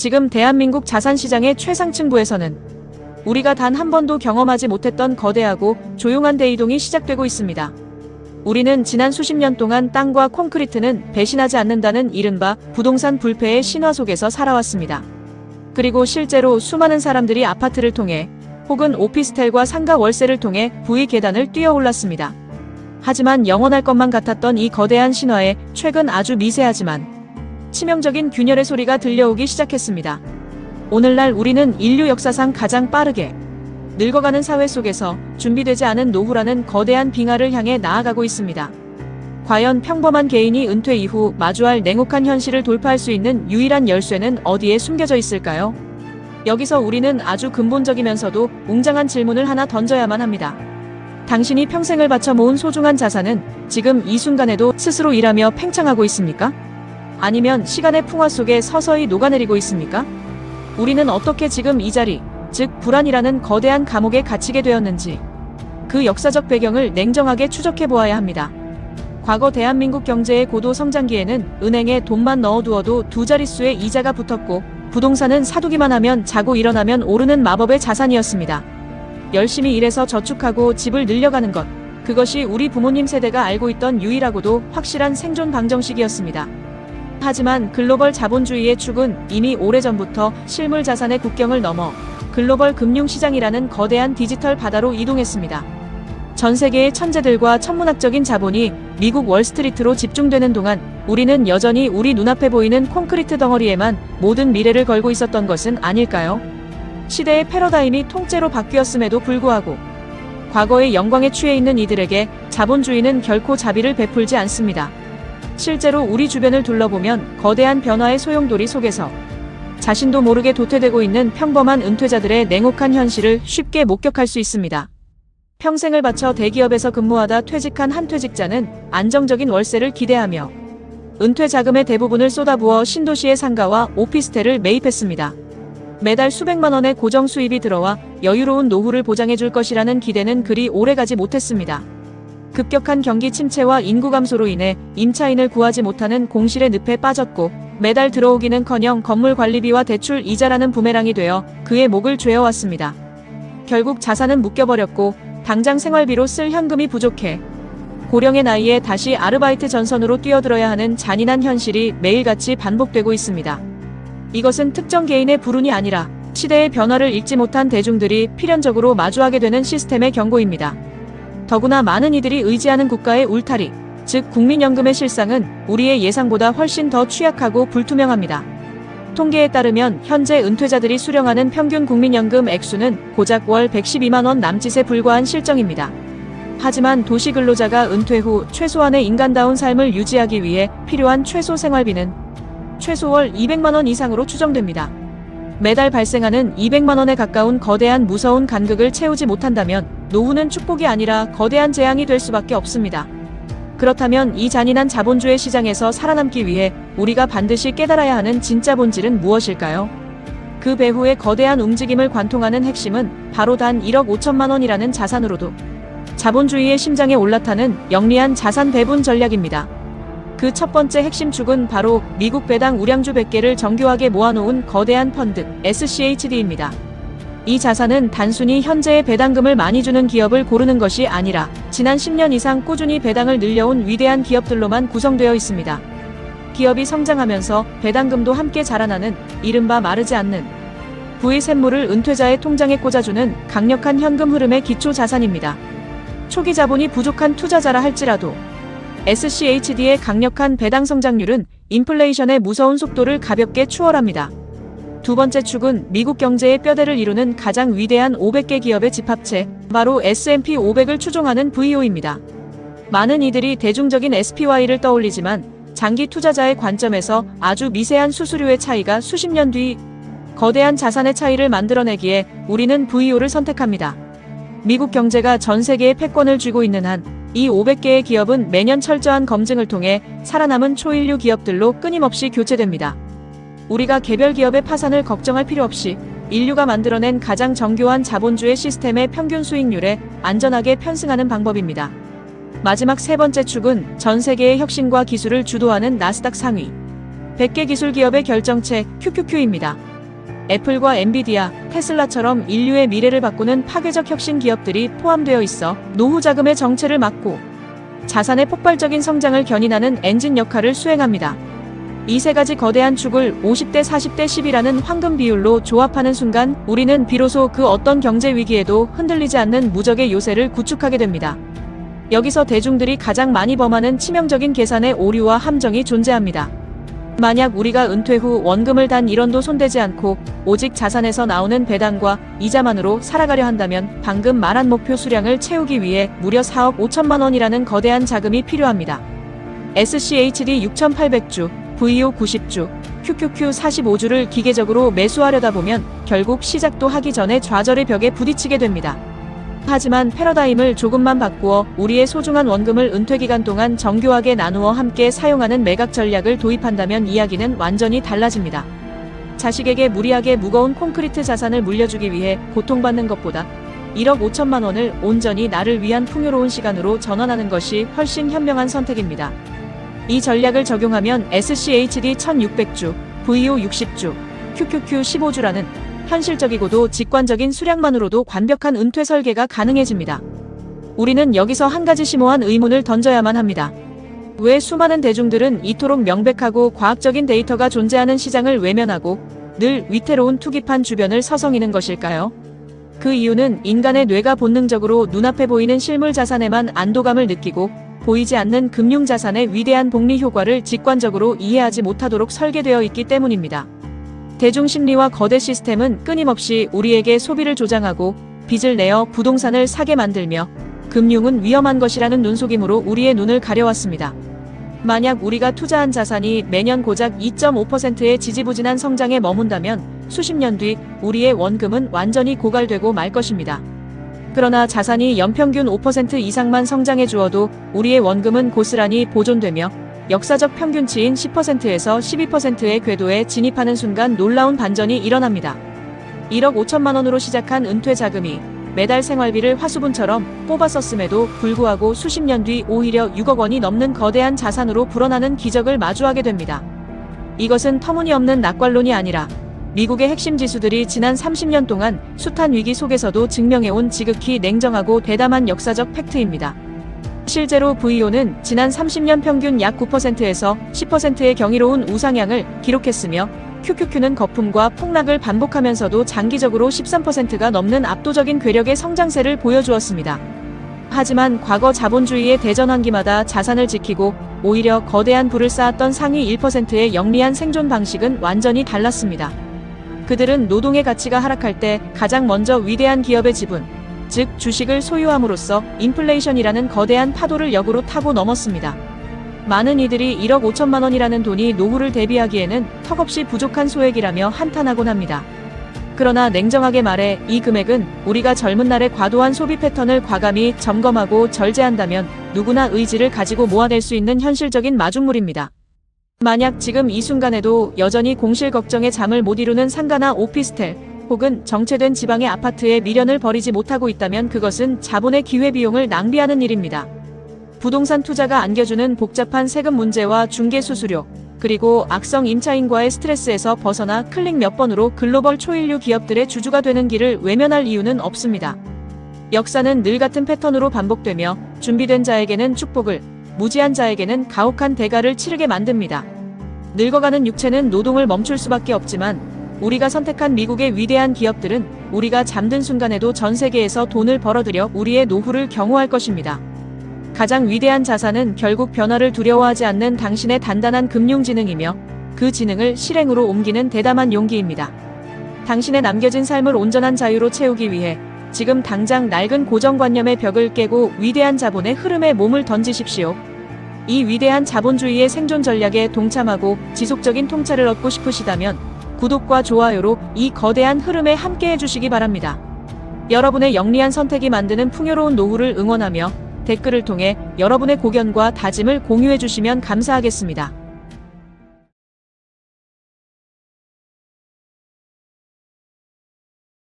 지금 대한민국 자산시장의 최상층부에서는 우리가 단 한 번도 경험하지 못했던 거대하고 조용한 대이동이 시작되고 있습니다. 우리는 지난 수십 년 동안 땅과 콘크리트는 배신하지 않는다는 이른바 부동산 불패의 신화 속에서 살아왔습니다. 그리고 실제로 수많은 사람들이 아파트를 통해 혹은 오피스텔과 상가 월세를 통해 부의 계단을 뛰어올랐습니다. 하지만 영원할 것만 같았던 이 거대한 신화에 최근 아주 미세하지만 치명적인 균열의 소리가 들려오기 시작했습니다. 오늘날 우리는 인류 역사상 가장 빠르게 늙어가는 사회 속에서 준비되지 않은 노후라는 거대한 빙하를 향해 나아가고 있습니다. 과연 평범한 개인이 은퇴 이후 마주할 냉혹한 현실을 돌파할 수 있는 유일한 열쇠는 어디에 숨겨져 있을까요? 여기서 우리는 아주 근본적이면서도 웅장한 질문을 하나 던져야만 합니다. 당신이 평생을 바쳐 모은 소중한 자산은 지금 이 순간에도 스스로 일하며 팽창하고 있습니까? 아니면 시간의 풍화 속에 서서히 녹아내리고 있습니까? 우리는 어떻게 지금 이 자리, 즉 불안이라는 거대한 감옥에 갇히게 되었는지 그 역사적 배경을 냉정하게 추적해 보아야 합니다. 과거 대한민국 경제의 고도 성장기에는 은행에 돈만 넣어두어도 두 자릿수의 이자가 붙었고 부동산은 사두기만 하면 자고 일어나면 오르는 마법의 자산이었습니다. 열심히 일해서 저축하고 집을 늘려가는 것, 그것이 우리 부모님 세대가 알고 있던 유일하고도 확실한 생존 방정식이었습니다. 하지만 글로벌 자본주의의 축은 이미 오래전부터 실물 자산의 국경을 넘어 글로벌 금융시장이라는 거대한 디지털 바다로 이동했습니다. 전 세계의 천재들과 천문학적인 자본이 미국 월스트리트로 집중되는 동안 우리는 여전히 우리 눈앞에 보이는 콘크리트 덩어리에만 모든 미래를 걸고 있었던 것은 아닐까요? 시대의 패러다임이 통째로 바뀌었음에도 불구하고 과거의 영광에 취해 있는 이들에게 자본주의는 결코 자비를 베풀지 않습니다. 실제로 우리 주변을 둘러보면 거대한 변화의 소용돌이 속에서 자신도 모르게 도태되고 있는 평범한 은퇴자들의 냉혹한 현실을 쉽게 목격할 수 있습니다. 평생을 바쳐 대기업에서 근무하다 퇴직한 한 퇴직자는 안정적인 월세를 기대하며 은퇴 자금의 대부분을 쏟아부어 신도시의 상가와 오피스텔을 매입했습니다. 매달 수백만 원의 고정 수입이 들어와 여유로운 노후를 보장해 줄 것이라는 기대는 그리 오래가지 못했습니다. 급격한 경기 침체와 인구 감소로 인해 임차인을 구하지 못하는 공실의 늪에 빠졌고 매달 들어오기는커녕 건물 관리비와 대출 이자라는 부메랑이 되어 그의 목을 죄어왔습니다. 결국 자산은 묶여버렸고 당장 생활비로 쓸 현금이 부족해 고령의 나이에 다시 아르바이트 전선으로 뛰어들어야 하는 잔인한 현실이 매일같이 반복되고 있습니다. 이것은 특정 개인의 불운이 아니라 시대의 변화를 읽지 못한 대중들이 필연적으로 마주하게 되는 시스템의 경고입니다. 더구나 많은 이들이 의지하는 국가의 울타리, 즉 국민연금의 실상은 우리의 예상보다 훨씬 더 취약하고 불투명합니다. 통계에 따르면 현재 은퇴자들이 수령하는 평균 국민연금 액수는 고작 월 112만 원 남짓에 불과한 실정입니다. 하지만 도시 근로자가 은퇴 후 최소한의 인간다운 삶을 유지하기 위해 필요한 최소 생활비는 최소 월 200만 원 이상으로 추정됩니다. 매달 발생하는 200만 원에 가까운 거대한 무서운 간극을 채우지 못한다면 노후는 축복이 아니라 거대한 재앙이 될 수밖에 없습니다. 그렇다면 이 잔인한 자본주의 시장에서 살아남기 위해 우리가 반드시 깨달아야 하는 진짜 본질은 무엇일까요? 그 배후의 거대한 움직임을 관통하는 핵심은 바로 단 1억 5천만 원이라는 자산으로도 자본주의의 심장에 올라타는 영리한 자산 배분 전략입니다. 그 첫 번째 핵심 축은 바로 미국 배당 우량주 100개를 정교하게 모아놓은 거대한 펀드 SCHD입니다. 이 자산은 단순히 현재의 배당금을 많이 주는 기업을 고르는 것이 아니라 지난 10년 이상 꾸준히 배당을 늘려온 위대한 기업들로만 구성되어 있습니다. 기업이 성장하면서 배당금도 함께 자라나는 이른바 마르지 않는 부의 샘물을 은퇴자의 통장에 꽂아주는 강력한 현금 흐름의 기초 자산입니다. 초기 자본이 부족한 투자자라 할지라도 SCHD의 강력한 배당 성장률은 인플레이션의 무서운 속도를 가볍게 추월합니다. 두 번째 축은 미국 경제의 뼈대를 이루는 가장 위대한 500개 기업의 집합체, 바로 S&P 500을 추종하는 VO입니다. 많은 이들이 대중적인 SPY를 떠올리지만 장기 투자자의 관점에서 아주 미세한 수수료의 차이가 수십 년 뒤 거대한 자산의 차이를 만들어내기에 우리는 VO를 선택합니다. 미국 경제가 전 세계에 패권을 쥐고 있는 한 이 500개의 기업은 매년 철저한 검증을 통해 살아남은 초인류 기업들로 끊임없이 교체됩니다. 우리가 개별 기업의 파산을 걱정할 필요 없이 인류가 만들어낸 가장 정교한 자본주의 시스템의 평균 수익률에 안전하게 편승하는 방법입니다. 마지막 세 번째 축은 전 세계의 혁신과 기술을 주도하는 나스닥 상위 100개 기술 기업의 결정체 QQQ입니다. 애플과 엔비디아, 테슬라처럼 인류의 미래를 바꾸는 파괴적 혁신 기업들이 포함되어 있어 노후 자금의 정체를 막고 자산의 폭발적인 성장을 견인하는 엔진 역할을 수행합니다. 이 세 가지 거대한 축을 50대 40대 10이라는 황금 비율로 조합하는 순간 우리는 비로소 그 어떤 경제 위기에도 흔들리지 않는 무적의 요새를 구축하게 됩니다. 여기서 대중들이 가장 많이 범하는 치명적인 계산의 오류와 함정이 존재합니다. 만약 우리가 은퇴 후 원금을 단 1원도 손대지 않고 오직 자산에서 나오는 배당과 이자만으로 살아가려 한다면 방금 말한 목표 수량을 채우기 위해 무려 4억 5천만 원이라는 거대한 자금이 필요합니다. SCHD 6,800주, VO 90주, QQQ 45주를 기계적으로 매수하려다 보면 결국 시작도 하기 전에 좌절의 벽에 부딪히게 됩니다. 하지만 패러다임을 조금만 바꾸어 우리의 소중한 원금을 은퇴 기간 동안 정교하게 나누어 함께 사용하는 매각 전략을 도입한다면 이야기는 완전히 달라집니다. 자식에게 무리하게 무거운 콘크리트 자산을 물려주기 위해 고통받는 것보다 1억 5천만 원을 온전히 나를 위한 풍요로운 시간으로 전환하는 것이 훨씬 현명한 선택입니다. 이 전략을 적용하면 SCHD 1600주, VO 60주, QQQ 15주라는 현실적이고도 직관적인 수량만으로도 완벽한 은퇴 설계가 가능해집니다. 우리는 여기서 한 가지 심오한 의문을 던져야만 합니다. 왜 수많은 대중들은 이토록 명백하고 과학적인 데이터가 존재하는 시장을 외면하고 늘 위태로운 투기판 주변을 서성이는 것일까요? 그 이유는 인간의 뇌가 본능적으로 눈앞에 보이는 실물 자산에만 안도감을 느끼고 보이지 않는 금융 자산의 위대한 복리 효과를 직관적으로 이해하지 못하도록 설계되어 있기 때문입니다. 대중 심리와 거대 시스템은 끊임없이 우리에게 소비를 조장하고 빚을 내어 부동산을 사게 만들며 금융은 위험한 것이라는 눈속임으로 우리의 눈을 가려왔습니다. 만약 우리가 투자한 자산이 매년 고작 2.5%의 지지부진한 성장에 머문다면 수십 년 뒤 우리의 원금은 완전히 고갈되고 말 것입니다. 그러나 자산이 연평균 5% 이상만 성장해 주어도 우리의 원금은 고스란히 보존되며 역사적 평균치인 10%에서 12%의 궤도에 진입하는 순간 놀라운 반전이 일어납니다. 1억 5천만 원으로 시작한 은퇴 자금이 매달 생활비를 화수분처럼 뽑아 썼음에도 불구하고 수십 년 뒤 오히려 6억 원이 넘는 거대한 자산으로 불어나는 기적을 마주하게 됩니다. 이것은 터무니없는 낙관론이 아니라 미국의 핵심 지수들이 지난 30년 동안 숱한 위기 속에서도 증명해온 지극히 냉정하고 대담한 역사적 팩트입니다. 실제로 VO는 지난 30년 평균 약 9%에서 10%의 경이로운 우상향을 기록했으며 QQQ는 거품과 폭락을 반복하면서도 장기적으로 13%가 넘는 압도적인 괴력의 성장세를 보여주었습니다. 하지만 과거 자본주의의 대전환기마다 자산을 지키고 오히려 거대한 부를 쌓았던 상위 1%의 영리한 생존 방식은 완전히 달랐습니다. 그들은 노동의 가치가 하락할 때 가장 먼저 위대한 기업의 지분, 즉 주식을 소유함으로써 인플레이션이라는 거대한 파도를 역으로 타고 넘었습니다. 많은 이들이 1억 5천만 원이라는 돈이 노후를 대비하기에는 턱없이 부족한 소액이라며 한탄하곤 합니다. 그러나 냉정하게 말해 이 금액은 우리가 젊은 날의 과도한 소비 패턴을 과감히 점검하고 절제한다면 누구나 의지를 가지고 모아낼 수 있는 현실적인 마중물입니다. 만약 지금 이 순간에도 여전히 공실 걱정에 잠을 못 이루는 상가나 오피스텔 혹은 정체된 지방의 아파트에 미련을 버리지 못하고 있다면 그것은 자본의 기회비용을 낭비하는 일입니다. 부동산 투자가 안겨주는 복잡한 세금 문제와 중개 수수료, 그리고 악성 임차인과의 스트레스에서 벗어나 클릭 몇 번으로 글로벌 초일류 기업들의 주주가 되는 길을 외면할 이유는 없습니다. 역사는 늘 같은 패턴으로 반복되며 준비된 자에게는 축복을, 무지한 자에게는 가혹한 대가를 치르게 만듭니다. 늙어가는 육체는 노동을 멈출 수밖에 없지만 우리가 선택한 미국의 위대한 기업들은 우리가 잠든 순간에도 전 세계에서 돈을 벌어들여 우리의 노후를 경호할 것입니다. 가장 위대한 자산은 결국 변화를 두려워하지 않는 당신의 단단한 금융지능이며 그 지능을 실행으로 옮기는 대담한 용기입니다. 당신의 남겨진 삶을 온전한 자유로 채우기 위해 지금 당장 낡은 고정관념의 벽을 깨고 위대한 자본의 흐름에 몸을 던지십시오. 이 위대한 자본주의의 생존 전략에 동참하고 지속적인 통찰을 얻고 싶으시다면 구독과 좋아요로 이 거대한 흐름에 함께 해주시기 바랍니다. 여러분의 영리한 선택이 만드는 풍요로운 노후를 응원하며 댓글을 통해 여러분의 고견과 다짐을 공유해 주시면 감사하겠습니다.